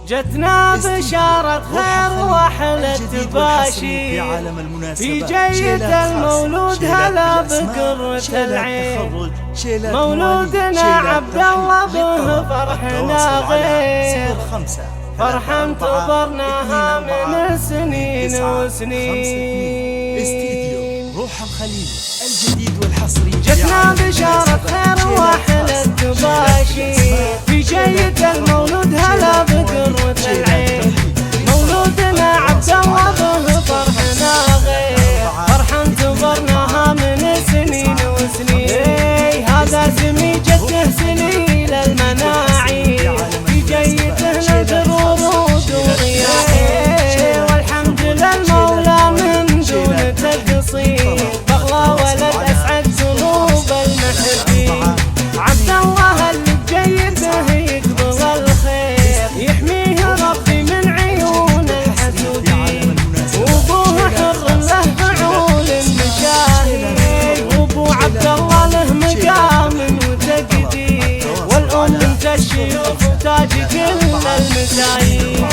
جتنا بشارة خير وحلة تباشي في جية المولود هلا بقرة العين. مولودنا عبد الله به فرحنا غير فرحة انتظرناها من سنين وسنين. روح الخليل الجديد والحصري جتنا بشارة خير وحلة تباشي في جية المولود هلا بقرة العين. مولودنا عبد الله به فرحنا غير فرحة انتظرناها من سنين وسنين. هذا سمي جته سليل المناعي في جيته نذر ورود ورياحين. والحمد للمولى من دون تقصير بغلى ولد اسعد قلوب المحبين. عبد الله اللي بجيته يقبل الخير يحميه ربي من عيون الحسودين. وابوه حر له فعول المشاهير وابو عبد الله له مقام وتقدير. والام انت الشيوخ وتاج كل المزايين.